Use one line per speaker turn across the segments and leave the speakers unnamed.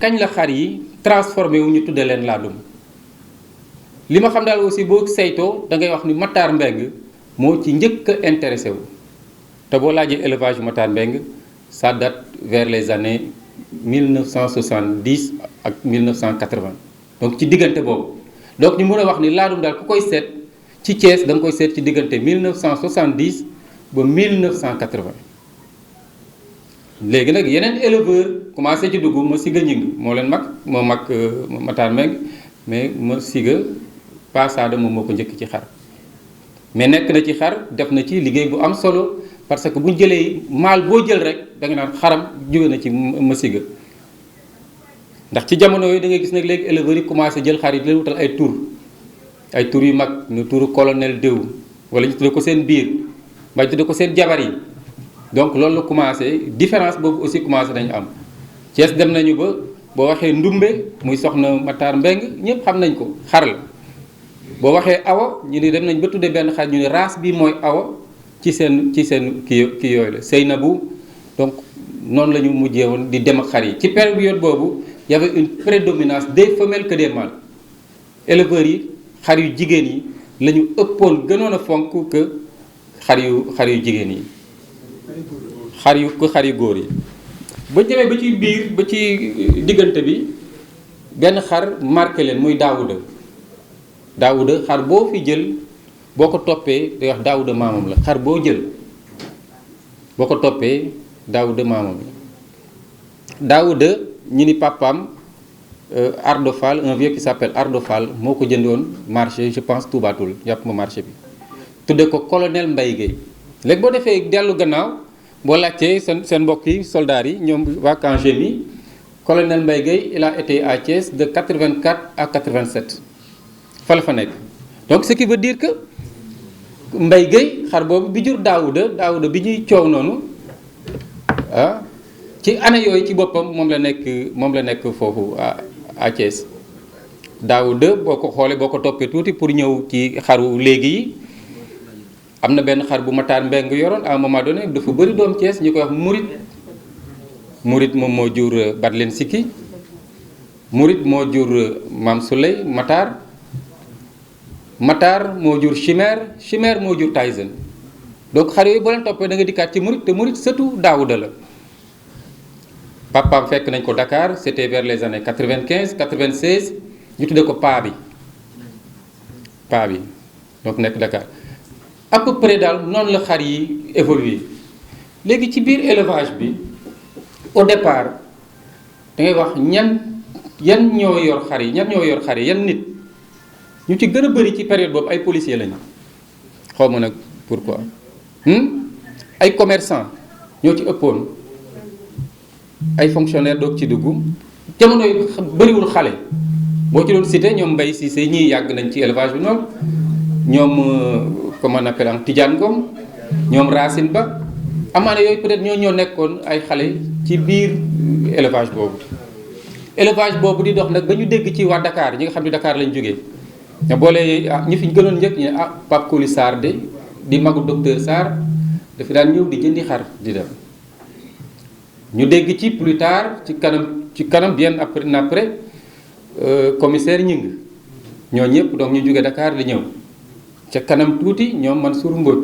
kañ la xar yi transformé wu ñu tudde leen laadum li ma xam daal aussi boo saytoo da ngay wax ni Matar Mbengue moo ci njëkk a intéressé wu te boo laajee élevage yu Matar Mbengue ça date vers les années 1970 ak 1980 donc ci diggante boobu donc ñu mën a wax ni laadum daal ku koy seet ci Thiès da nga koy seet ci diggante 1970 ba 1980 léegi nag yeneen éleveur commencé ci dugg ma siga ñing moo leen mag moo mag Matar Mbengue mais ma siga Passada moom moo ko njëkk ci xar mais nekk na ci xar def na ci liggéey bu am solo parce que bu ñu jëlee maal boo jël rek da nga naan xaram jóge na ci ma siga ndax ci jamono yooyu da ngay gis nag léegi éleveurs yi commencé jël xar yi di leen wutal ay tur yu mag ñu turu colonel déw wala ñu tudde ko seen biir mbaa ñu tudde ko seen jabar yi donc loolu la commencé différence boobu aussi commencé nañu am Thiès dem nañu ba boo waxee ndumbe muy soxna Matar Mbengue ñëpp xam nañ ko xar la boo waxee awa ñu ni dem nañ ba tuddee benn xar ñu ne race bi mooy awa ci seen kii yooyu la Seynabou donc noonu la ñu mujjee woon di dem ak xar yi ci période boobu y avait une prédominance des femelles que des mâles éleveurs yi xar yu jigéen yi la ñu ëppoon gënoon a fonk que xar yu jigéen yi xar yu góor yi ba demee ba ci biir ba ci diggante bi benn xar marqué leen muy Daawuda xar boo fi jël boo ko toppee day wax Daawuda maamam la xar boo jël boo ko toppee Daawuda maamam la Daawuda ñu ni papaam Ardo Fall un vieux qui s'appelle Ardo Fall moo ko jëndoon marché je pense Toubatoul jàpp ma marché bi tudde ko colonel Mbaye Guèye léegi boo defee dellu gannaaw boo laajtee seen mbokk yi soldats yi ñoom waa camp Gémy colonel Mbaye Guèye il a été à Thiès de 84 à 87 fa la fa nekk donc ce qui veut dire que Mbaye Guèye xar boobu bi jur Daawuda bi ñuy coow noonu ah ci année yooyu ci boppam moom la nekk foofu à Thiès Daawuda boo ko xoolee boo ko toppee tuuti pour ñëw ci xaru léegi yi am na benn xar bu Matar Mbengue yoroon à un moment donné dafa bëri doom Thiès ñu koy wax Murit moom moo jur Badlen Sikki Murit moo jur Mam Souley Matar moo jur Chimère moo jur Tyson donc xar yooyu boo leen toppee da nga dikkaat ci Murit te Murit surtout Daawuda la papaam fekk nañ ko Dakar c'était vers les années 95 96 ñu tuddee ko paa bi donc nekk Dakar à peu près daal noonu la xar yi évolué léegi ci biir élevage bi au départ da ngay wax yan ñoo yor xar yi yan nit ñu ci gën a bëri ci période boobu ay policiers lañu xaw ma nag pourquoi ay commerçants ñoo ci ëppoon ay fonctionnaires doog ci dugg jamono yi bëriwul xale boo ci doon cité ñoom Mbaye Cissé ñii yàgg nañ ci élevage bi noonu ñoom comment on appelle Tidiane Ngom ñoom Racine Ba amaana yooyu peut-être ñoo nekkoon ay xale ci biir élevage boobu di dox nag ba ñu dégg ci waa Dakar ñi nga xam ne Dakar lañ jógee te boolee ñi fi gënoon njëkk ñu ne Pape Koli Sarr de di magu docteur Sarr dafa daan ñëw di jëndi xar di dem ñu dégg ci plus tard ci kanam bien après commissaire Ñing ñoo ñëpp donc ñu jóge Dakar di ñëw ca kanam tuuti ñoom Mansour Mbodj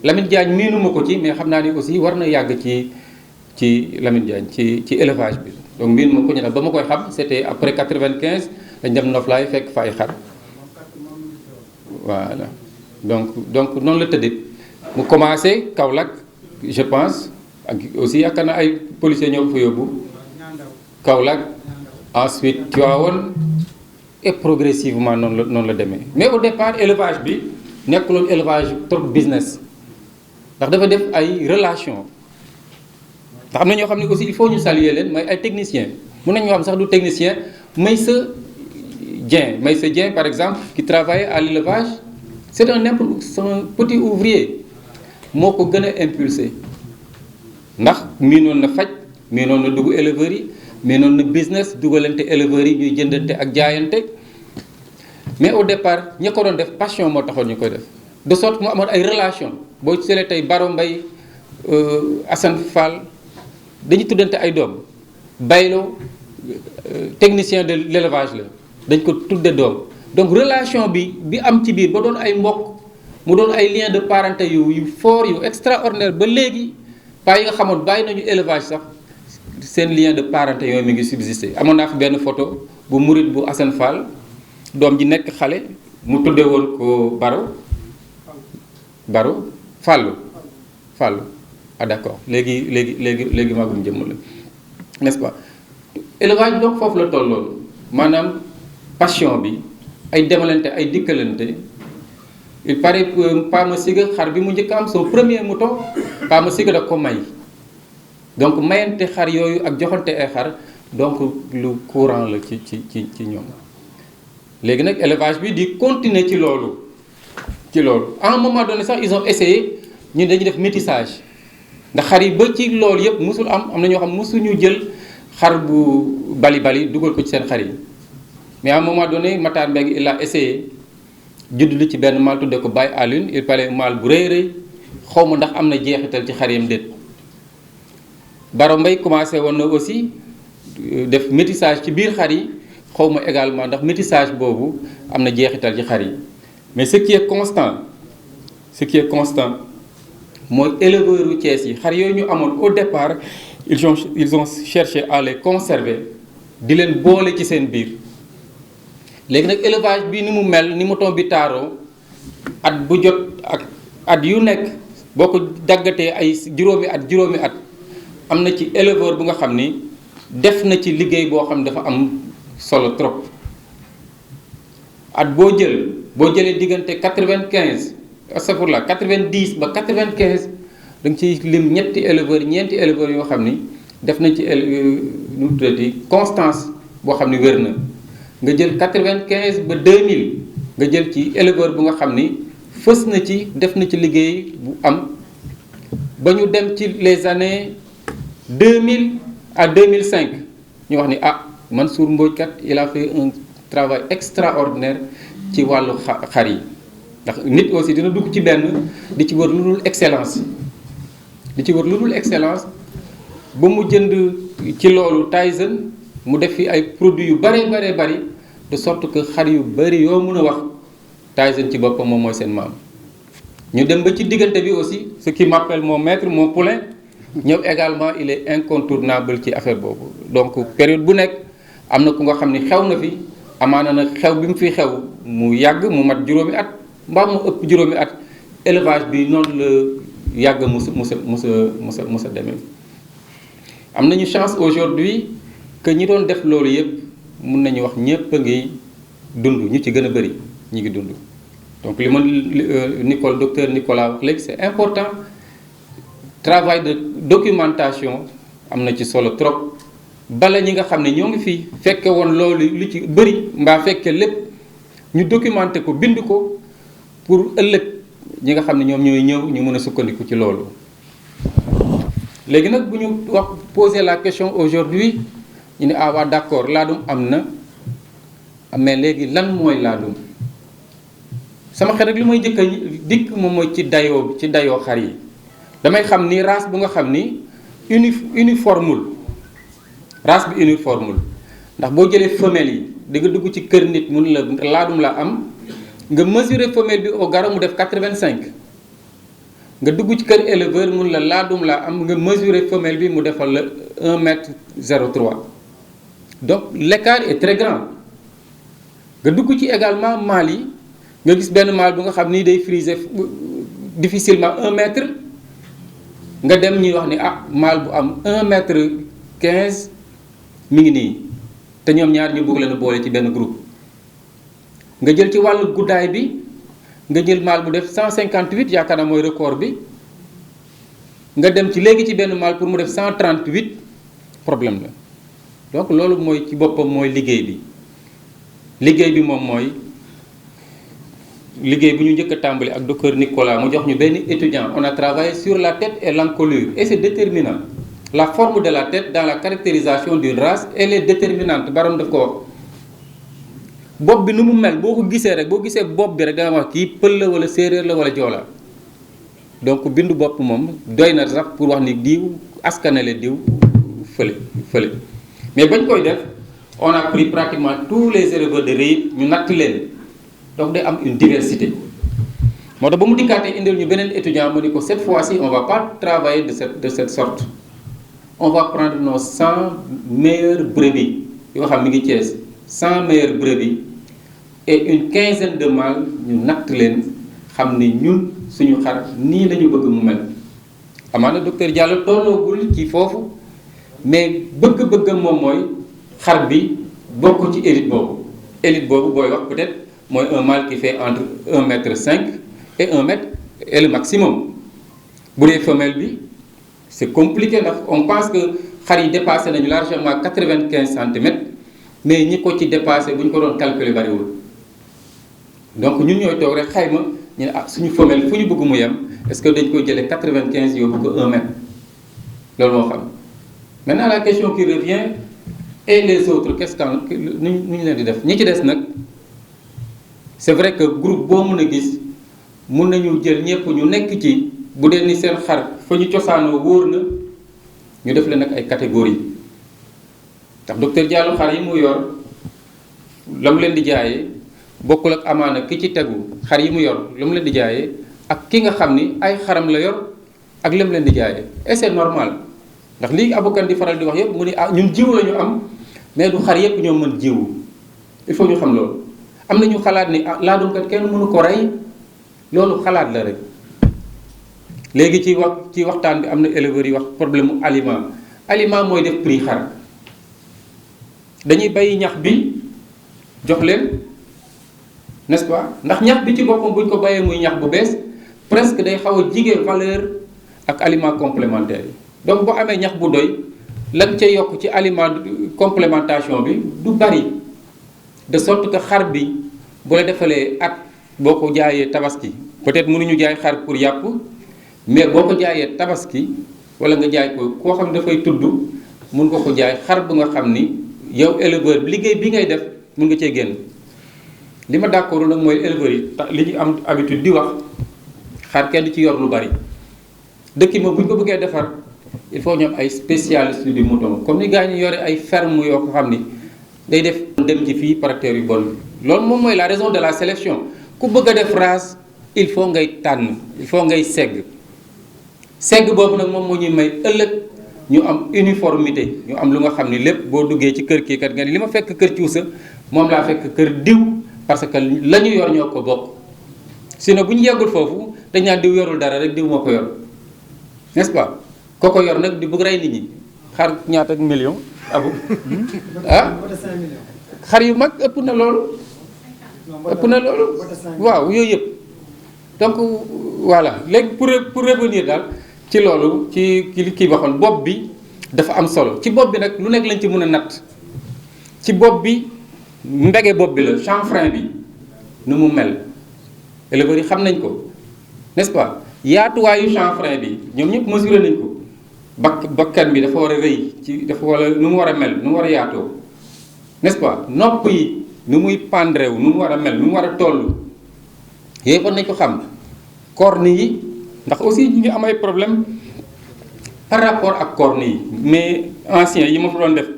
Lamine Diagne miinuma ko ci mais xam naa ni aussi war na yàgg ci Lamine Diagne ci élevage bi donc miinuma ko ñu nag ba ma koy xam c'était après 95 dañ dem Noflaay fekk fa ay xar voilà donc noonu la tëddee mu commencé Kaolack je pense ak aussi yaakaar na ay policiers ñoo ko fa yóbbu Kaolack ensuite Tivaouane et progressivement noonu la demee mais au départ élevage bi nekkuloon élevage trop business ndax dafa def ay relation ndax am na ñoo xam ne aussi il faut ñu saluer leen mooy ay techniciens mun nañu xam sax du technicien Meïssa Dieng par exemple qui travaille à l'élevage c'est un petit ouvrier moo ko gën a impulsé ndax miinoon na faj miinoon na dugg éleveurs yi mais noonu na business dugalante éleveurs yi ñuy jëndante ak jaayante mais au départ ña ko doon def passion moo taxoon ñu koy def de sorte que mu amoon ay relation boo seetlee tey Baro Mbaye Assane Fall dañuy tuddante ay doom Baylo technicien de l'élevage la dañ ko tudde doom donc relation bi am ci biir ba doon ay mbokk mu doon ay lien de parenté yu fort yu extraordinaire ba léegi paa yi nga xamoon bàyyi nañu élevage sax seen lien de parenté yooyu mi ngi subsister. Amoon naa fi benn photo bu murit bu Assane Fall doom ji nekk xale mu tudde woon ko Baro Fallou ah d'accord léegi magum jëmm la n'est-ce pas. Élevage donc foofu la tolloon maanaam passion bi ay demalante ay dikkalante. Il paraît que Pa Massiga xar bi mu njëkk am son premier mouton Pa Massiga da ko may donc mayante xar yooyu ak joxante ay xar donc lu courant la ci ñoom. Léegi nag élevage bi di continuer ci loolu à un moment donné sax ils ont essayé ñu dañuy def métissage ndax xar yi ba ci loolu yëpp musul am na ñoo xam musuñu jël xar bu bali dugal ko ci seen xar yi mais à un moment donné Matar Mbengue il a essayé judd li ci benn maal tudde ko Baye Alune il fallait maal bu rëy xaw ma ndax am na jeexital ci xar yam déet. Baro Mbaye commencé woon na aussi def métissage ci biir xar yi xaw ma également ndax métissage boobu am na jeexital ci xar yi mais ce qui est constant mooy éleveur u Thiès yi xar yooyu ñu amoon au départ ils ont cherché à les conserver di leen boole ci seen biir. Léegi nag élevage bi ni mu mel ni mouton bi taaroo at bu jot ak at yu nekk boo ko daggatee ay juróomi at am na ci éleveur bu nga xam ni def na ci liggéey boo xam ne dafa am solo trop. At boo jëlee diggante 90 ba 95 da nga ciy lim ñeenti éleveurs yoo xam ni def nañ ci nu mu tuddati constance boo xam ni wér na. Nga jël 95 ba 2000 nga jël ci éleveur bu nga xam ni fës na ci def na ci liggéey bu am ba ñu dem ci les années 2000 à 2005 ñu wax ni Mansour Mbodj kat il a fait un travail extraordinaire ci wàllu xar yi ndax nit aussi dina dugg ci benn di ci wër lu dul excellence ba mu jënd ci loolu Tyson mu def fi ay produits yu bari de sorte que xar yu bari yoo mën a wax Tyson ci boppam moom mooy seen maam. ñu dem ba ci diggante bi aussi ce qui m'appelle mon maître mon poulain ñëw également il est incontournable ci affaire boobu donc période bu nekk am na ku nga xam ni xew na fi amaana nag xew bi mu fi xew mu yàgg mu mat juróomi at mbaa mu ëpp juróomi at élevage bi noonu la yàgg musa demee. Am nañu chance aujourd'hui que ñi doon def loolu yëpp mun nañu wax ñëpp a ngi dund ñu ci gën a bëri ñi ngi dund donc li ma docteur Nicolas wax léegi c'est important travail de documentation am na ci solo trop bala ñi nga xam ne ñoo ngi fi fekke woon loolu lu ci bëri mbaa fekke lépp ñu documenter ko bind ko pour ëllëg ñi nga xam ne ñoom ñooy ñëw ñu mën a sukkandiku ci loolu. Léegi nag bu ñu wax poser la question aujourd'hui ñu ne waa d'accord laadum am na mais léegi lan mooy laadum sama xel rek li may njëkk a dikk moom mooy ci dayoo xar yi damay xam ni race bu nga xam ni uniformul race bi uniformul ndax boo jëlee femelle yi di nga dugg ci kër nit mun la laadum la am nga mesurer femelle bi au garrot mu def 85 nga dugg ci kër éleveur mun la laadum la am nga mesurer femelle bi mu defal la 1,03 m donc l'écart est très grand nga dugg ci également mâle yi nga gis benn mâle bu nga xam ni day friser difficilement 1 mètre nga dem ñuy wax ni mâle bu am 1,15 m mi ngi nii te ñoom ñaar ñu bëgg leen a boole ci benn groupe nga jël ci wàllu guddaay bi nga jël mâle bu def 158 yaakaar naa mooy record bi nga dem ci léegi ci benn mâle pour mu def 138 problème la donc loolu mooy ci boppam mooy liggéey bi moom mooy liggéey bu ñu njëkk a tàmbali ak docteur Nicolas mu jox ñu benn étudiant on a travaillé sur la tête et l'encolure et c'est déterminant la forme de la tête dans la caractérisation d'une race elle est déterminante baroon daf ko wax bopp bi nu mu mel boo ko gisee rek boo gisee bopp bi rek danga wax kii pël la wala séeréer la wala joola donc bindu bopp moom doy na sax pour wax ni diw askanale diw fële mais bañ koy def on a pris pratiquement tous les éleveurs de riz ñu natt leen donc day am une diversité moo tax ba mu dikkaatee indil ñu beneen étudiant mu ni ko cette fois-ci on va pas travailler de cette sorte on va prendre nos 100 meilleures brebis yoo xam mi ngi Thiès 100 meilleures brebis et une quinzaine de mâles ñu natt leen xam ni ñun suñu xar nii la ñu bëgg mu mel amaana docteur Diallo tolloogul ci foofu mais bëgg-bëggam moom mooy xar bi bokk ci élite boobu booy wax peut-être mooy un mâle qui fait entre 1 mètre 5 et 1 mètre et le maximum bu dee femelle bi c'est compliqué ndax on pense que xar yi dépassé nañu largement 95 centimètres mais ñi ko ci dépassé bu ñu ko doon calculer bariwul donc ñun ñooy toog rek xayma ñu ne ah suñu femelle fu ñu bëgg mu yem est-ce que dañ koy jëlee 95 yóbbu ko 1 mètre loolu moo xam maintenant la question qui revient et les autres qu'est-ce que nu ñu leen di def ñi ci des nag c'est vrai que groupe boo mën a gis mun nañu jël ñëpp ñu nekk ci bu dee ni seen xar fa ñu cosaanoo wóor na ñu def leen nag ay catégories ndax docteur Diallo xar yi mu yor la mu leen di jaayee bokkul ak amaana ki ci tegu xar yi mu yor la mu leen di jaayee ak ki nga xam ni ay xaram la yor ak la mu leen di jaayee et c'est normal ndax lii abokan di faral di wax yëpp mu ni ah ñun jiw la ñu am mais du xar yëpp ñoo mën jiwu il faut ñu xam loolu am na ñu xalaat ni ah laadumkat kenn mënu ko rey loolu xalaat la rek léegi ci waxtaan bi am na éleveurs yi wax problème mu aliment mooy def prix xar dañuy bay ñax bi jox leen n'est-ce pas ndax ñax bi ci boppam bu ñu ko bayee muy ñax bu bees presque day xaw a jigee valeur ak aliment complémentaire yi donc boo amee ñax bu doy lan ca yokk ci aliment complémentation bi du bari de sorte que xar bi bu la defalee at boo ko jaayee tabaski peut-être mënuñu jaay xar pour yàpp mais boo ko jaayee tabaski wala nga jaay ko koo xam ne dafay tudd mun nga ko jaay xar bu nga xam ni yow éleveur liggéey bi ngay def mun nga cee génn li ma d'accord nag mooy éleveurs yi li ñu am habitude di wax xar kenn ci yor lu bari dëkk ma bu ñu ko bëggee defar il faut ñu am ay spécialistes du mouton comme ni gars ñi yore ay ferme yoo ko xam ni day def dem ci fii caractère yu bon loolu moom mooy la raison de la sélection ku bëgg a def race il faut ngay tànn il faut ngay segg boobu nag moom moo ñuy may ëllëg ñu am uniformité ñu am lu nga xam ni lépp boo duggee ci kër kii kat nga ni li ma fekk kër Cuusa moom laa fekk kër diw parce que la ñu yor ñoo ko bokk sinon bu ñu yeggul foofu dañ naan diw yorul dara rek diw moo ko yor n'est-ce pas kooko yor nag di bëgg rey nit ñi xar ñaata million abu ah xar yu mag ëpp na loolu waaw yooyu yëpp donc voilà léegi pour revenir daal ci loolu ci kii waxoon bopp bi dafa am solo ci bopp bi nag lu nekk lañ ci mën a natt ci bopp bi mbege bopp bi la chanfrein bi nu mu mel éleveurs yi xam nañ ko n'est-ce pas yaatuwaayu chanfrein bi ñoom ñëpp mesuré nañ ko bakkan bi dafa war a rëy ci dafa war a nu mu war a mel nu mu war a yaatoo n'est-ce pas nopp yi nu muy pendrew nu mu war a mel nu mu war a toll yooyu war nañ ko xam corne yi ndax aussi ñu am ay problème par rapport ak corne yi mais ancien yi ma fa doon def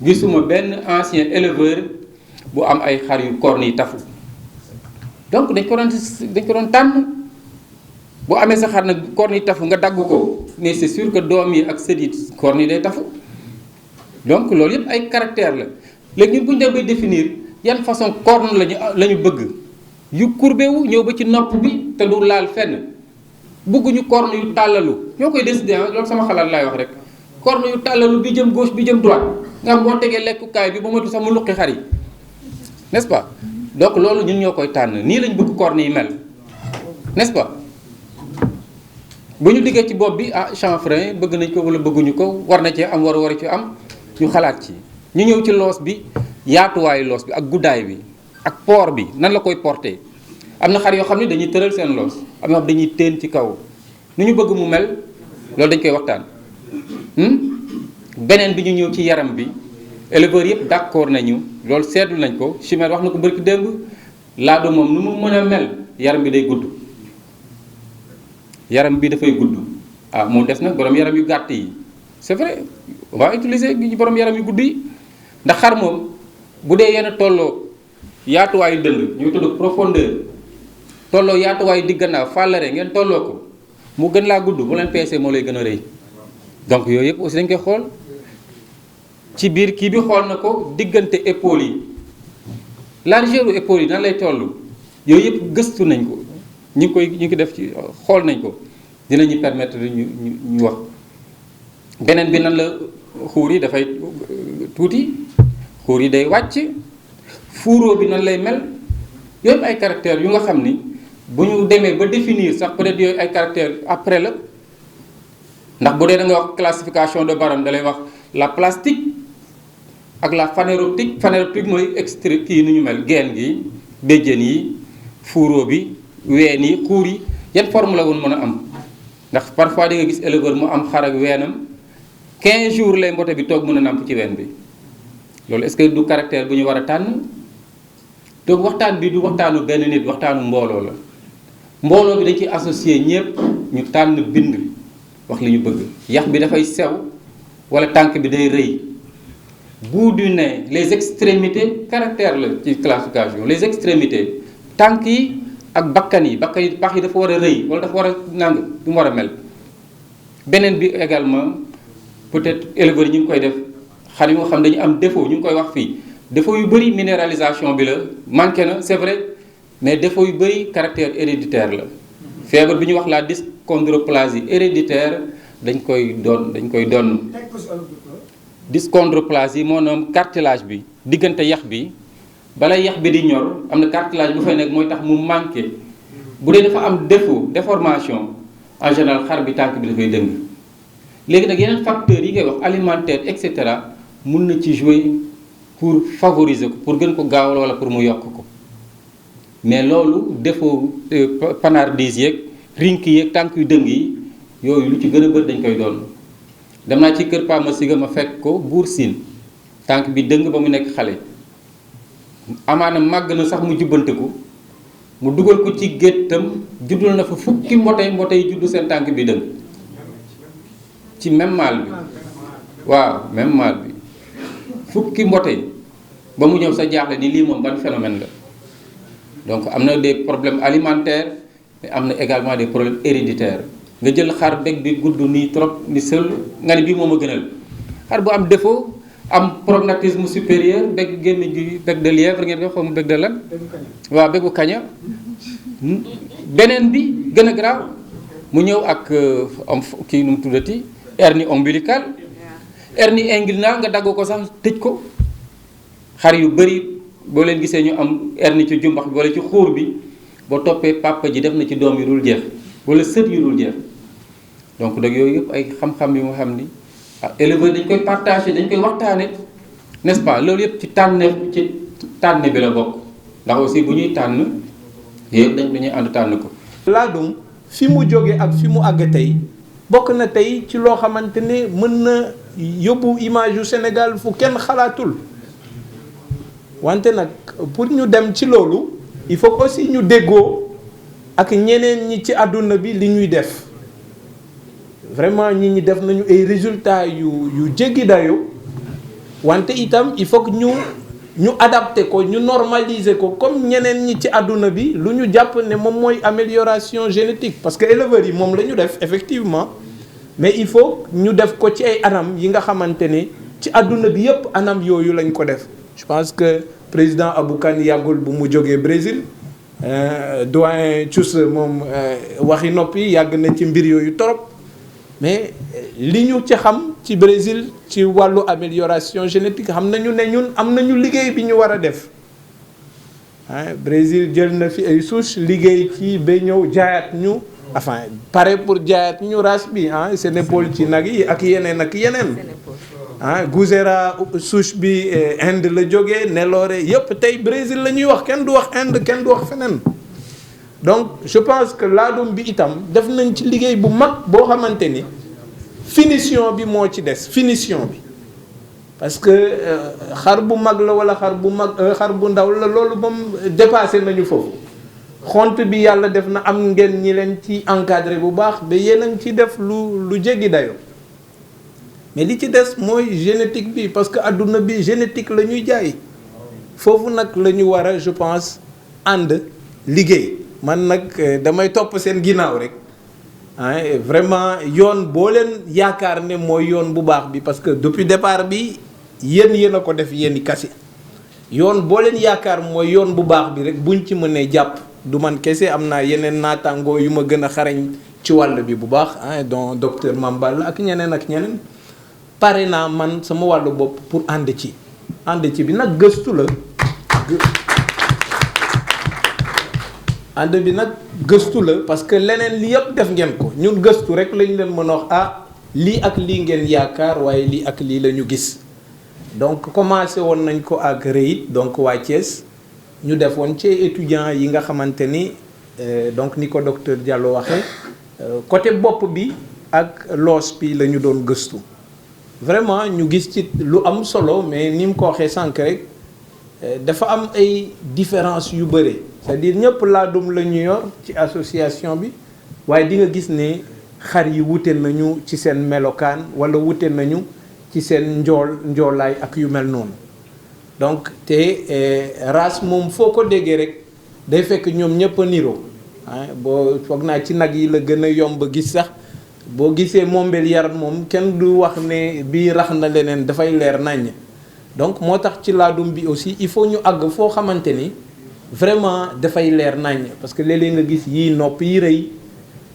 gisuma benn ancien éleveur bu am ay xar yu corne yi tafu donc dañ ko doon tànn boo amee sa xar nag corne yi tafu nga dagg ko mais c'est sûr que doom yi ak sët yi corne yi day tafu donc loolu yëpp ay caractère la léegi ñun bu ñu dem bay définir yan façon corne la ñu bëgg yu courbé wu ñëw ba ci nopp bi te du laal fenn bëgguñu corne yu tàllalu ñoo koy décider ah loolu sama xalaat laay wax rek corne yu tàllalu bi jëm gauche bi jëm droite nga xam boo tegee lekkukaay bi ba matul sax mu luqi xar yi n'est-ce pas donc loolu ñun ñoo koy tànn nii lañ bëgg corne yi mel n'est-ce pas bu ñu liggéey ci bopp bi ah chanfrein bëgg nañ ko wala bëgguñu ko war na cee am war ci am ñu xalaat ci ñu ñëw ci loos bi yaatuwaayu loos bi ak guddaay bi ak port bi nan la koy porter am na xar yoo xam ne dañuy tëral seen loos am na dañuy teen ci kaw nu ñu bëgg mu mel loolu dañ koy waxtaan beneen bi ñu ñëw ci yaram bi éleveurs yëpp d'accord nañu loolu seetlu nañ ko Chimère wax na ko bërki démb laado moom nu mu mën a mel yaram bi day gudd yaram bi dafay gudd ah moom des nag borom yaram yu gàtt yi c'est vrai on va utiliser borom yaram yu gudd yi ndax xar moom bu dee yenn tolloo yaatuwaayu dënd ñu tudd profondeur tolloo yaatuwaayu digg gannaaw fàllare ngeen tolloo ko mu gën laa gudd bu leen peesee moo lay gën a rëy donc yooyu yëpp aussi dañ koy xool ci biir kii bi xool na ko diggante épaules yi largeur épaules yi nan lay toll yooyu yëpp gëstu nañ ko ñu ngi def ci xool nañ ko dinañu permettre ñu wax beneen bi nan la xuur yi dafay tuuti xuur yi day wàcc fuuroo bi nan lay mel yooyu ay caractères yu nga xam ni bu ñu demee ba définir sax peut-être yooyu ay caractères après la ndax bu dee da nga wax classification de Barham da lay wax la plastique ak la phanéroptique phanéroptique mooy extrait kii nu ñu mel geen gi béjjén yi fuuroo bi ween yi xuur yi yan forme la woon mën a am ndax parfois di nga gis éleveur mu am xar ak weenam 15 jours lay mbote bi toog mën a nàmp ci ween bi loolu est-ce que du caractère bu ñu war a tànn donc waxtaan bi du waxtaanu benn nit waxtaanu mbooloo la mbooloo bi dañ ci associé ñëpp ñu tànn bind wax li ñu bëgg yax bi dafay sew wala tànk bi day rëy bout du nez les extrémités caractère la ci classification les extrémités tànk yi ak bakkan yi pax yi dafa war a rëy wala dafa war a nang du mu war a mel beneen bi également peut-être éleveurs yi ñu ngi koy def xar yu nga xam dañu am défaut ñu ngi koy wax fii défaut yu bëri minéralisation bi la manqué na c'est vrai mais défaut yu bëri caractère héréditaire la feebar bi ñu wax la dyschondroplasie héréditaire dañ koy donn dyschondroplasie moo noom cartilage bi diggante yax bi balay yax bi di ñor am na cartilage bu fay nekk mooy tax mu manqué bu dee dafa am défaut déformation en général xar bi tànk bi dafay dëng léegi nag yeneen facteurs yi ngay wax alimentaire et cetera mun na ci jouer pour favoriser ko pour gën ko gaawal wala pour mu yokk ko mais loolu défaut panardise yeeg rink yeeg tànk yu dëng yi yooyu lu ci gën a bëri dañ koy doon dem naa ci kër Pa Massiga ma fekk ko Buur Siin tànk bi dëng ba mu nekk xale amaana màgg na sax mu jubbanteku mu dugal ko ci géttam juddul na fa fukki mbotey juddu seen tànk bi dëng ci même maal bi waaw même maal bi fukki mbotey ba mu ñëw sa jaaxle ni lii moom ban phénomène la donc am na des problèmes alimentaires mais am na également des problèmes héréditaires nga jël xar bég bi gudd nii trop ni seul nga ne bii moom a gënal xar bu am défaut am prognatisme supérieur bég gémmiñ gi bec de lièvre ngeen ko xam bec de lan waaw bégu kaña beneen bi gën a garaaw mu ñëw ak am kii nu mu tuddati hernie ombilicale hernie inguinale nga dagg ko sax tëj ko xar yu bëri boo leen gisee ñu am hernie ci jumbax bi wala ci xuur bi boo toppee papa ji def na ci doom yu dul jeex wala sët yu dul jeex donc nag yooyu yëpp ay xam-xam yu nga xam ni éleveur dañ koy partager dañ koy waxtaane n'est-ce pas loolu yëpp ci tànn bi la bokk ndax aussi bu ñuy tànn yëpp dañuy ànd tànn ko.
laadum fi mu jóge ak fi mu àgg tey bokk na tey ci loo xamante ne mën na yóbbu image yu Sénégal fu kenn xalaatul wante nag pour ñu dem ci loolu il faut aussi ñu déggoo ak ñeneen ñi ci àdduna bi li ñuy def vraiment ñi def nañu ay résultats yu jéggi dayo wante itam il faut que ñu adapté ko ñu normaliser ko comme ñeneen ñi ci àdduna bi lu ñu jàpp ne moom mooy amélioration génétique parce que éleveurs yi moom la ñu def effectivement mais il faut ñu def ko ci ay anam yi nga xamante ne ci àdduna bi yépp anam yooyu lañ ko def je pense que président Abou Kane yàggul bu mu jógee Brésil doyen Thious moom waxi noppi yàgg na ci mbir yooyu torop mais li ñu ci xam ci Brésil ci wàllu amélioration génétique xam nañu ne ñun am nañu liggéey bi ñu war a def Brésil jël na fi ay souche liggéey ci ba ñëw jaayaat ñu enfin pare pour jaayaat ñu race bi Sénégal ci nag yi ak yeneen Gouzera souche bi Inde la jógee Nelore yëpp tey Brésil la ñuy wax kenn du wax Inde kenn du wax feneen donc je pense que laadum bi itam def nañ ci liggéey bu mag boo xamante ni finition bi moo ci des finition bi parce que xar bu mag la wala xar bu ndaw la loolu moom dépassé nañu foofu xont bi yàlla def na am ngeen ñi leen ci encadré bu baax ba yéen a ngi ci def lu jéggi dayo mais li ci des mooy génétique bi parce que adduna bi génétique la ñuy jaay foofu nag la ñu war a je pense ànd liggéey. man nag damay topp seen ginnaaw rek vraiment yoon boo leen yaakaar ne mooy yoon bu baax bi parce que depuis départ bi yéen a ko def yéen i kase yoon boo leen yaakaar mooy yoon bu baax bi rek buñ ci mënee jàpp du man kese am naa yeneen naataangoo yu ma gën a xarañ ci wàll bi bu baax donc docteur Mambal ak ñeneen pare naa man sama wàllu bopp pour ànd ci bi nag gëstu la ànd bi nag gëstu la parce que leneen li yëpp def ngeen ko ñun gëstu rek lañ leen mën a wax lii ak lii ngeen yaakaar waaye lii ak lii la ñu gis donc commencé woon nañ ko ak REIT donc waa Thiès ñu defoon ci étudiants yi nga xamante ni donc ni ko docteur Diallo waxee côté bopp bi ak loos bi la ñu doon gëstu vraiment ñu gis ci lu am solo mais ni mu ko waxee sànq rek dafa am ay différence yu bëre c'est-à-dire ñëpp laadum la ñu yor ci association bi waaye di nga gis ne xar yi wute nañu ci seen melokaan wala wute nañu ci seen njoolaay ak yu mel noonu donc te race moom foo ko déggee rek day fekk ñoom ñëpp a niroo boo foog naa ci nag yi la gën a yomb gis sax boo gisee Montbéliarde moom kenn du wax ne bii rax na leneen dafay leer naññ donc moo tax ci laadum bi aussi il faut ñu àgg foo xamante ni vraiment dafay leer naññ parce que léeg-léeg nga gis yii nopp yi rëy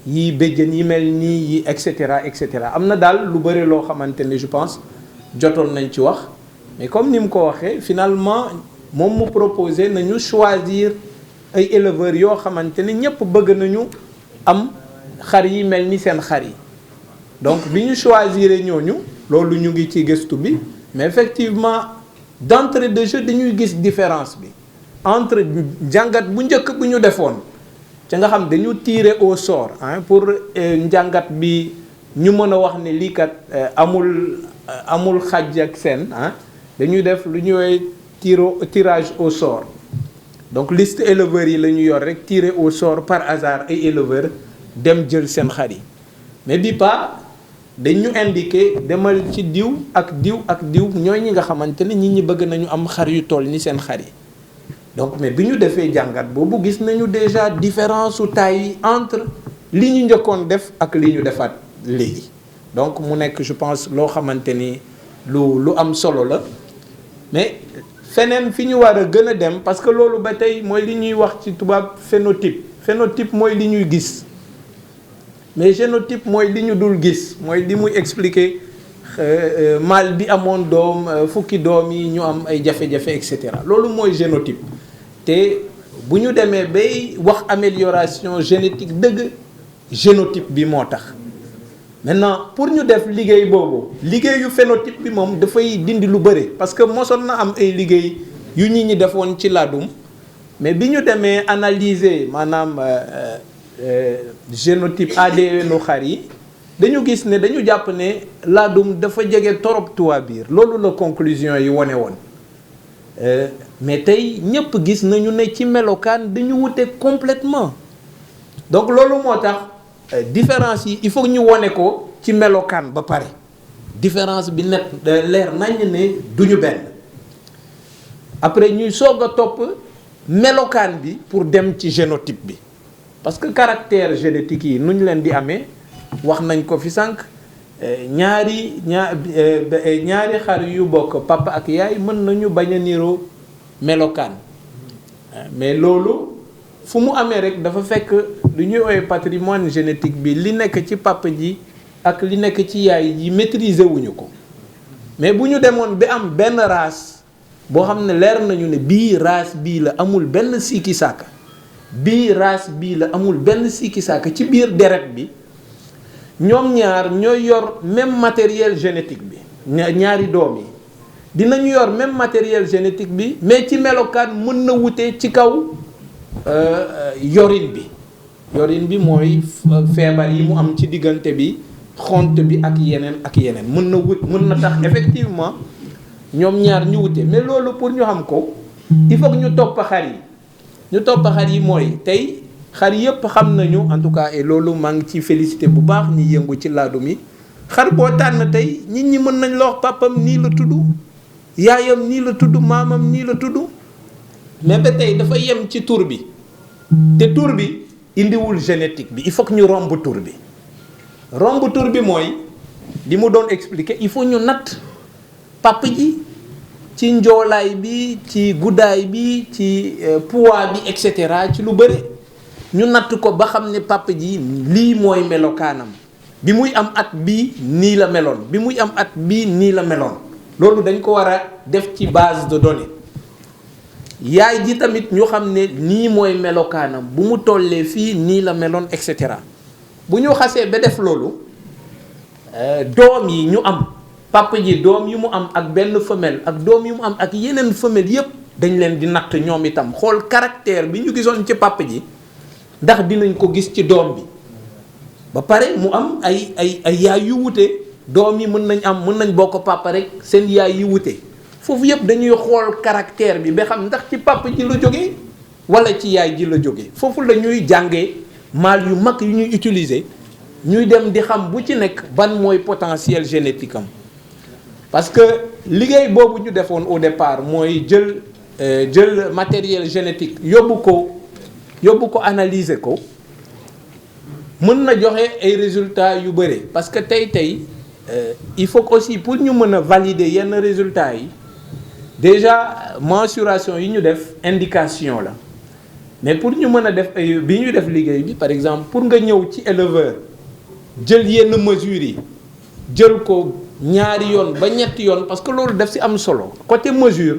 yii béjjën yi mel nii yi et cetera am na daal lu bëri loo xamante ni je pense jotoon nañ ci wax mais comme ni mu ko waxee finalement moom mu proposé nañu choisir ay éleveurs yoo xamante ni ñëpp bëgg nañu am xar yi mel ni seen xar yi donc bi ñu choisir ñooñu loolu ñu ngi ci gëstu bi mais effectivement d'entrée de jeu dañuy gis différence bi entre njàngat bu njëkk bu ñu defoon ca nga xam dañu tirer au sort pour njàngat bi ñu mën a wax ne lii kat amul xaj ak seen dañuy def lu ñuy tirage au sort donc liste éleveurs yi la ñu yor rek tirer au sort par hasard ay éleveurs dem jël seen xar yi mais bi pas dañu indiqué demal ci diw ak diw ñooy ñi nga xamante ni nit ñi bëgg nañu am xar yu toll ni seen xar yi donc mais bi ñu defee jàngat boobu gis nañu déjà différence su taille entre li ñu njëkkoon def ak li ñu defaat léegi donc mu nekk je pense loo xamante ni lu am solo la mais feneen fi ñu war a gën a dem parce que loolu ba tey mooy li ñuy wax ci tubaab phénotype mooy li ñuy gis mais génotype mooy li ñu dul gis mooy li muy expliquer mâle bi amoon doom fukki doom yi ñu am ay jafe-jafe et cetera loolu mooy génotype te bu ñu demee bay wax amélioration génétique dëgg génotype bi moo tax maintenant pour ñu def liggéey boobu liggéeyu phénotype bi moom dafay dindi lu bëri parce que mosoon na am ay liggéey yu nit ñi defoon ci laadum mais bi ñu demee analyser maanaam génotype ADN u xar yi dañu gis ne dañu jàpp ne laadum dafa jege torop tubaab biir loolu la conclusion yi wane woon mais tey ñëpp gis nañu ne ci melokaan dañu wute complètement donc loolu moo tax différence yi il faut ñu wone ko ci melokaan ba pare différence bi net leer nañ ne duñu benn après ñuy soog a topp melokaan bi pour dem ci génotype bi parce que caractère génétique yi nu ñu leen di amee wax nañ ko fi sànq ñaari xar yu bokk papa ak yaay mën nañu bañ a niroo melokaan mais loolu fu mu amee rek dafa fekk lu ñuy woowee patrimoine génétique bi li nekk ci papa ji ak li nekk ci yaay ji maîtriser wuñu ko mais bu ñu demoon ba am benn race boo xam ne leer nañu ne bii race bii la amul benn sikki sàkka bii race bii la amul benn sikki sàkka ci biir deret bi ñoom ñaar ñooy yor même matériel génétique bi ñaari doom yi dinañu yor même matériel génétique bi mais ci melokaan mën na wute ci kaw yorin bi mooy feebar yi mu am ci diggante bi xont bi ak yeneen mën na tax effectivement ñoom ñaar ñu wute mais loolu pour ñu xam ko il faut que ñu topp xar yi mooy tey xar yëpp xam nañu en tout cas et loolu maa ngi ci félicité bu baax ñi yëngu ci laadum yi xar boo tànn tey nit ñi mën nañ la wax papam nii la tudd yaayam nii la tudd maamam nii la tudd mais ba tey dafa yem ci tur bi te tur bi indiwul génétique bi. Il faut que ñu romb tur bi mooy li mu doon expliquer, il faut ñu natt papa ji ci njoolaay bi, ci guddaay bi, ci poids bi, et cetera, ci lu bëri ñu natt ko ba xam ne papa ji lii mooy melokaanam. bi muy am at bii nii la meloon, bi muy am at bii nii la meloon. loolu dañ ko war a def ci base de données. yaay ji tamit ñu xam ne nii mooy melokaanam, bu mu tollee fii nii la meloon, et cetera. bu ñu xasee ba def loolu, doom yi ñu am, papa ji doom yi mu am ak benn femelle ak doom yi mu am ak yeneen femelle yépp dañ leen di natt ñoom itam, xool caractère bi ñu gisoon ci papa ji ndax dinañ ko gis ci doom bi. ba pare mu am ay yaay yu wute, doom yi mën nañ bokk papa rek, seen yaay yu wute. foofu yëpp dañuy xool caractère bi ba xam ndax ci papa ji la jógee wala ci yaay ji la jógee. foofu la ñuy jàngee mâle yu mag yu ñuy utiliser, ñuy dem di xam bu ci nekk ban mooy potentiel génétique am. parce que liggéey boobu ñu defoon au départ mooy jël matériel génétique yóbbu ko analyser ko, mën na joxe ay résultats yu bëri. parce que tey il faut que aussi pour ñu mën a valider yenn résultats yi, déjà mensuration yi ñu def indication la, mais pour ñu mën a def bi ñu def liggéey bi, par exemple pour nga ñëw ci éleveur jël yenn mesures yi jël ko ñaari yoon ba ñetti yoon, parce que loolu daf ci am solo. côté mesure,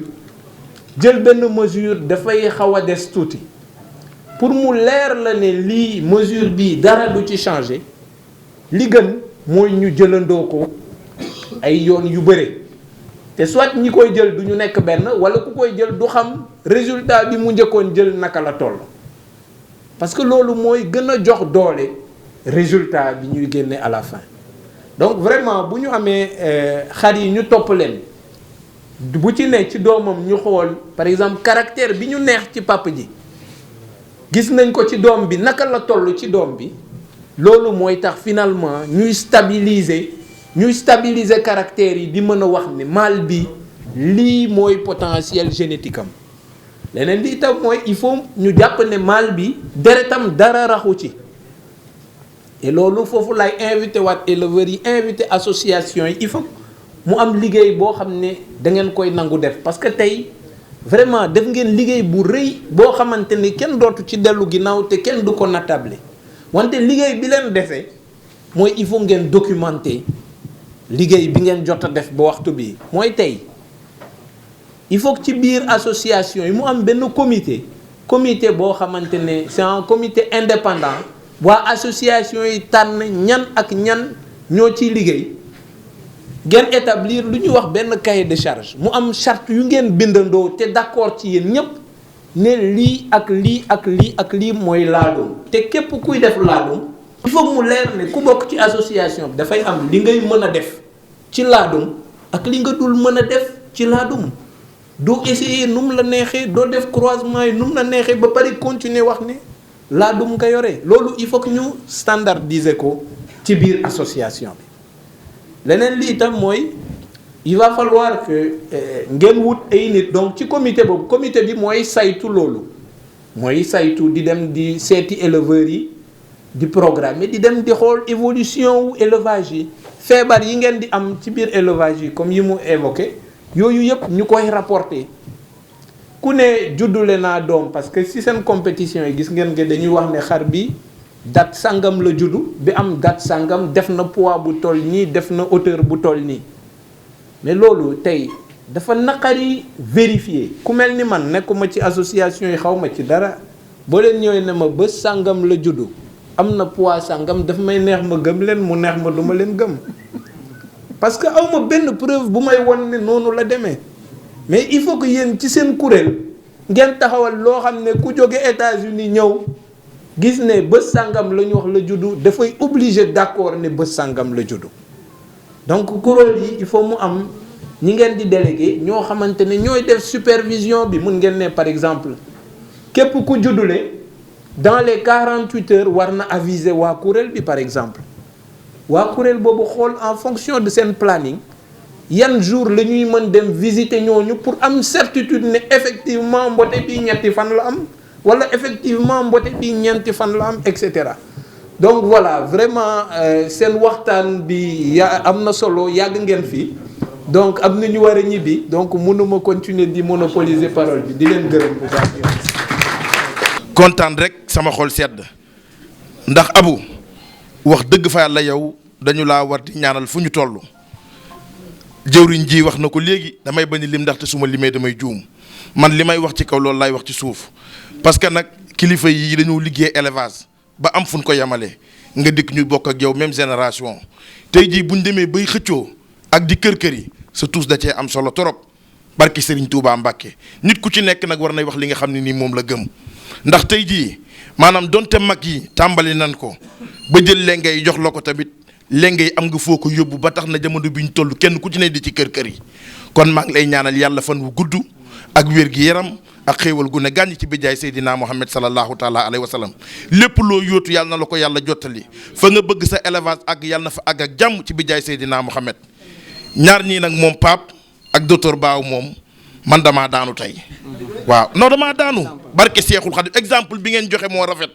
jël benn mesure dafay xaw a des tuuti. pour mu leer la ne lii mesure bii dara du ci changer, li gën mooy ñu jëlandoo ko ay yoon yu bëre. te soit ñi koy jël du ñu nekk benn, wala ku koy jël du xam résultat bi mu njëkkoon jël naka la toll. parce que loolu mooy gën a jox doole résultat bi ñuy génne à la fin. donc vraiment bu ñu amee xar yi ñu topp leen, bu ci ne ci doomam ñu xool par exemple caractère bi ñu neex ci papa ji, gis nañ ko ci doom bi naka la toll ci doom bi, loolu mooy tax finalement ñuy stabiliser caractère yi, di mën a wax ne mâle bi lii mooy potentiel génétique am. leneen li itam mooy il faut ñu jàpp ne mâle bi deretam dara raxu ci. et loolu foofu lay invité waat éleveurs yi, invité association yi, il faut mu am liggéey boo xam ne da ngeen koy nangu def. parce que tey vraiment def ngeen liggéey bu rëy boo xamante ni kenn dootu ci dellu ginnaaw te kenn du ko natable. wante liggéey bi leen defee mooy il faut ngeen documenter liggéey bi ngeen jot a def ba waxtu bi. mooy tey il faut que ci biir association yi mu am benn comité boo xamante ne c'est un comité indépendant. waa association yi tànn ñan ak ñan ñoo ciy liggéey, ngeen établir lu ñuy wax benn cahier de charge. mu am charte yu ngeen bindandoo te d'accord ci yéen ñëpp ne lii ak lii ak lii ak lii mooy laadum. te képp kuy def laadum, il faut mu leer ne ku bokk ci association bi dafay am li ngay mën a def ci laadum ak li nga dul mën a def ci laadum. doo essayer nu mu la neexee, doo def croisement yi nu mu la neexee ba pare continuer wax ne laadum nga yore. loolu il faut que ñu standardiser ko ci biir association bi. leneen li itam mooy il va falloir que ngeen wut ay nit. donc ci comité boobu, comité bi mooy saytu loolu, mooy saytu di dem di seeti éleveurs yi, di programmer, di dem di xool évolution wu élevage yi, feebar yi ngeen di am ci biir élevage yi comme yi mu évoqué, yooyu yëpp ñu koy rapporter. ku ne juddule naa doom, parce que si seen compétition yi gis ngeen nga dañuy wax ne xar bi date sangam la juddu, bi am date sangam def na poids bu toll nii, def na hauteur bu toll nii. mais loolu tey dafa naqari vérifier. ku mel ni man nekkuma ci association yi, xaw ma ci dara, boo leen ñëwee ne ma bés sangam la juddu, am na poids sangam, daf may neex ma gëm leen, mu neex ma du ma leen gëm. parce que aw ma benn preuve bu may won ne noonu la demee. mais il faut que yéen ci seen kuréel ngeen taxawal loo xam ne ku jóge États-Unis ñëw gis ne bés sangam la ñu wax la juddu, dafay obligé d'accord ne bés sangam la juddu. donc kuréel yi il faut mu am ñi ngeen di délégué ñoo xamante ne ñooy def supervision bi. mun ngeen ne par exemple képp ku juddule dans les 48 heures war na aviser waa kuréel bi par exemple. waa kuréel boobu xool en fonction de seen planning yan jour la ñuy mën dem visiter ñooñu pour am certitude ne effectivement mbote bi ñetti fan la am wala effectivement mbote bi ñeenti fan la am et cetera. Donc voilà, vraiment seen waxtaan bi am na solo, yàgg ngeen fi. Donc am na ñu war a ñibbi, donc mënuma continuer di monopoliser parole bi, di leen gërëm bu baax.
kontaan rek sama xol sedd ndax Abou wax dëgg fa yàlla yow dañu laa war di ñaanal fu ñu toll. jëwriñ ji wax na ko léegi damay bañ lim ndaxte su ma limee damay juum man li may wax ci kaw loolu laay wax ci suuf parce que nag kilifa yi dañoo liggéey élevage ba am fu ñu ko yemale nga dikk ñu bokk ak yow même génération tey jii buñ demee bay xëccoo ak di kër yi sa tuus da cee am solo torop barki Serigne Touba Mbacke nit ku ci nekk nag war nay wax li nga xam ne nii moom la gëm ndax tey jii maanaam donte mag yi tàmbali nan ko ba jël lengay jox la ko tamit. léegi am nga foo ko yóbbu ba tax na jamono bi ñu toll kenn ku ci ne di ci kër yi kon maa ngi lay ñaanal yàlla fan wu gudd ak wér gi yaram ak xéewal gu ne gàññ ci bijaay Seydina Muhammad sallallahu taala alayhi wa sallam lépp loo yóotu yàlla na la ko yàlla jottali fa nga bëgg sa élevage ak yàlla na fa àgg ak jàmm ci bijaay Seydina Muhammad ñaar ñii nag moom Pape ak docteur Baaw moom man damaa daanu tey waaw non damaa daanu barke Seexul Xadim exemple bi ngeen joxe moo rafet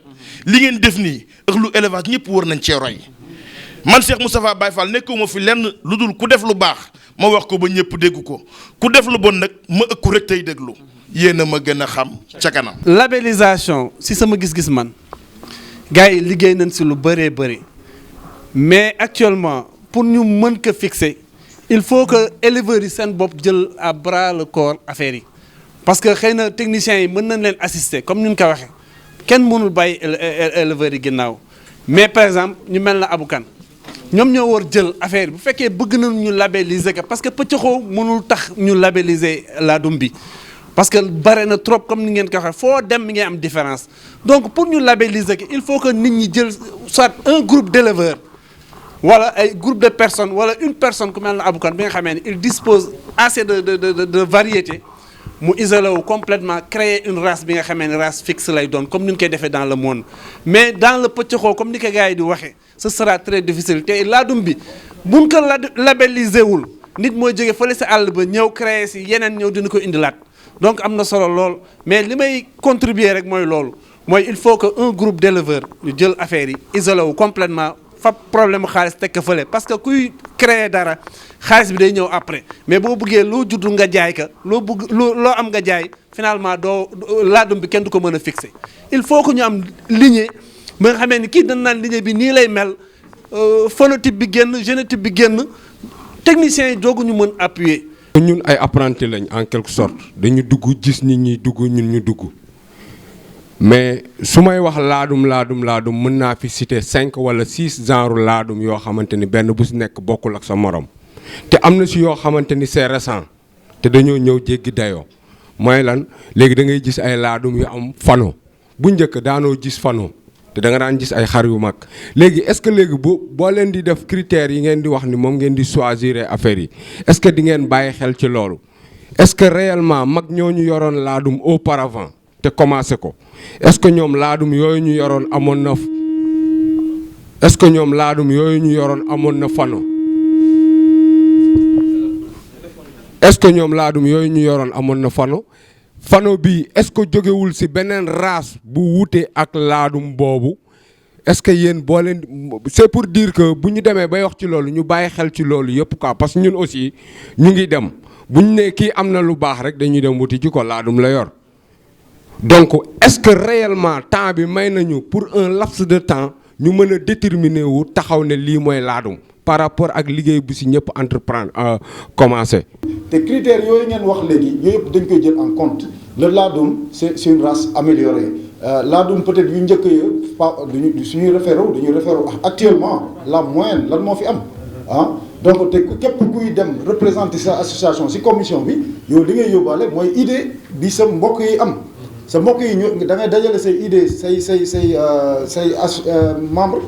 li ngeen def nii ak lu élevage ñëpp war nañ cee roy man Cheikh Moustapha Baye Fall nekkuma fi lenn lu dul ku def lu baax ma wax ko ba ñëpp dégg ko ku def lu bon nag ma ëkku rek tey déglu yéen a ma gën a xam ca kanam.
labellisation si sama gis-gis man gars yi liggéey nañ si lu bëree bëri mais actuellement pour ñu mën ko fixer il faut que éleveurs yi seen bopp jël à bras le corps affaire yi parce que xëy na techniciens yi mën nañ leen assister comme ni ñu ko waxee kenn mënul bàyyi éleveurs yi ginnaaw mais par exemple ñu mel na Abou Kane ñoom ñoo war jël affaire bu fekkee bëgg nañ ñu labelliser ko parce que pëccëxoo mënul tax ñu labelliser laadum bi parce que bare na trop comme ni ngeen ko waxee foo dem mi ngi am différence donc pour ñu labelliser ko il faut que nit ñi jël soit un groupe d'éleveurs wala ay groupe de personnes wala une personne ku mel na Abou Kane bi nga xamee ne il dispose assez de variété mu isolé wu complètement créer une race bi nga xamee ne race fixe lay doon comme ni ñu koy defee dans le monde mais dans le pëccëxoo comme ni ko gars yi di waxee ce sera très difficile te laadum bi buñ ko labelliser wul nit mooy jóge fële sa àll ba ñëw créer si yeneen ñëw dina ko indilaat donc am na solo lool mais li may contribuer rek mooy loolu mooy il faut que un groupe d'éleveurs ñu jël affaire yi isolé wu complètement fa problème xaalis teg ko fële parce que kuy créer dara xaalis bi day ñëw après mais boo bëggee loo judd nga jaay ka loo bëgg loo am nga jaay finalement doo laadum bi kenn du ko mën a fixer il faut que ñu am lignée ba nga xamee ni kii dañ naan lignée bi nii lay mel phénotype bi génn génotype bi génn techniciens yi doogu ñu mën appuyer.
ñun ay apprentis lañ en quelque sorte dañu dugg gis nit ñi dugg ñun ñu dugg mais su may wax laadum mën naa fi citer 5 wala 6 genre laadum yoo xamante ni benn bu si nekk bokkul ak sa morom te am na si yoo xamante ni c'est récent te dañoo ñëw jéggi dayoo mooy lan léegi da ngay gis ay laadum yu am fano bu njëkk daanoo gis fano te da nga daan gis ay xar yu mag léegi est-ce que léegi boo leen di def critères yi ngeen di wax ni moom ngeen di choisir affaire yi est-ce que di ngeen bàyyi xel ci loolu est-ce que réellement mag ñoo ñu yoroon laadum auparavant te commencé ko est-ce que ñoom laadum yooyu ñu yoroon amoon na est-ce que ñoom laadum yooyu ñu yoroon amoon na fano est-ce que ñoom laadum yooyu ñu yoroon amoon na fano bi est-ce que jógewul ci beneen race bu wuute ak laadum boobu est-ce que yéen boo leen c'est pour dire que bu ñu demee bay wax ci loolu ñu bàyyi xel ci loolu yëpp quoi parce que ñun aussi ñu ngi dem bu ñu ne kii am na lu baax rek dañuy dem wuti ci ko laadum la yor donc est-ce que réellement temps bi may nañu pour un laps de temps ñu mën a déterminer wu taxaw ne lii mooy laadum par rapport ak liggéey bu ci ñëpp entreprendre commencer.
te critères yooyu ngeen wax léegi yooyu yëpp dañ koy jël en compte le laadum c'est une race améliorée laadum peut-être yu njëkk ya pas duñu suñuy référé actuellement la moyenne lan moo fi am ah donc te képp kuy dem représenter sa association ci commission bi yow li ngay yóbbaale mooy idée bi sa mbokk yi am sa mbokk yi ñu da ngay dajale say idée say membre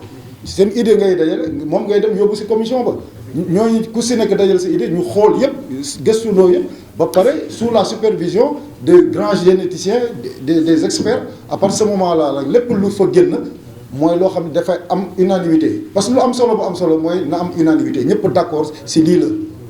seen idée ngay dajale moom ngay dem yóbbu ci commission ba ñooñu ku ci nekk dajale sa idée ñu xool yëpp gëstuloo yëpp ba pare sous la supervision des grands généticiens des experts à partir de ce moment là lépp lu fa génn mooy loo xam ne dafay am unanimité parce que lu am solo bu am solo mooy na am unanimité ñëpp d'accord ci lii la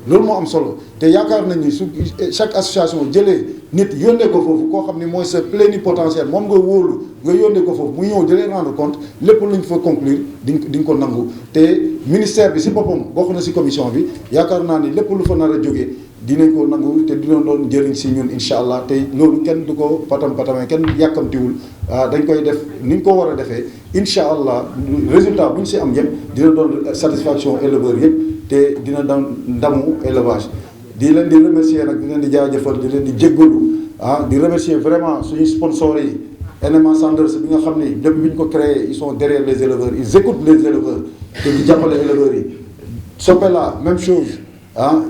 loolu moo am solo te yaakaar nañ ni su chaque association jëlee nit yónnee ko foofu koo xam ni mooy sa plénipotentiaire moom nga wóolu nga yónnee ko foofu mu ñëw di leen rendre compte lépp lu ñu fa conclure di nga ko nangu te ministère bi si boppam bokk na si commission bi yaakaar naa ni lépp lu fa nar a jógee dinañ ko nangu te dina doon jëriñ si ñun incha allah te loolu kenn du ko patamee kenn yàkkamtiwul dañ koy def ni ñu ko war a defee incha allah résultat bu ñu si am yëpp dina doon satisfaction éleveur yëpp te dina doon ndamu élevage. di leen di remercier nag di leen di jaajëfal di leen di jéggalu di remercier vraiment suñu sponsors yi NMA Sanders bi nga xam ni depuis bi ñu ko créé ils sont derrière les éleveurs ils écoutent les éleveurs te di jàppale éleveurs yi Sopela même chose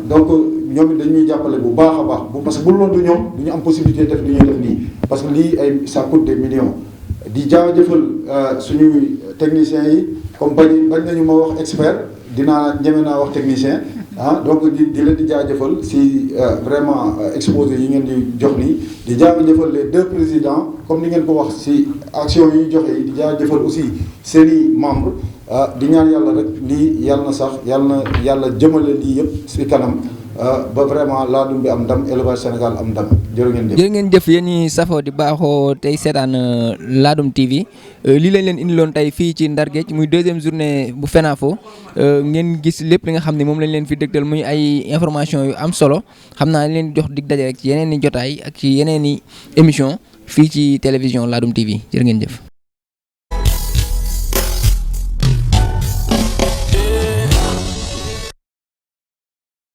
donc ñoom it dañuy jàppale bu baax a baax parce que bu loolu du ñoom du ñu am possibilité def li ñuy def nii parce que lii ay ça coûte des millions di jaajëfal suñuy techniciens yi comme bañ nañu ma wax expert dinaa ñeme naa wax technicien donc di leen di jaajëfal si vraiment exposé yi ngeen di jox nii di jaajëfal les 2 présidents comme ni ngeen ko wax si action yi ñu joxe yi di jaajëfal aussi seeni membres di ñaan yàlla rek lii yàlla na sax yàlla jëmale lii yëpp si kanam ba vraiment laadum bi am ndam élevage Sénégal am ndam jërë ngeen jëf
yéen ñi safoo di baaxoo tey seetaan Ladoum TV lii lañ leen indiloon tey fii ci Ndar Géej muy 2e journée bu FENAFO ngeen gis lépp li nga xam ne moom lañ leen fi dëgtal muy ay information yu am solo xam naa leen jox dig daje rek ci yeneen i jotaay ak ci yeneen i émission fii ci télévision Ladoum TV jërë ngeen jëf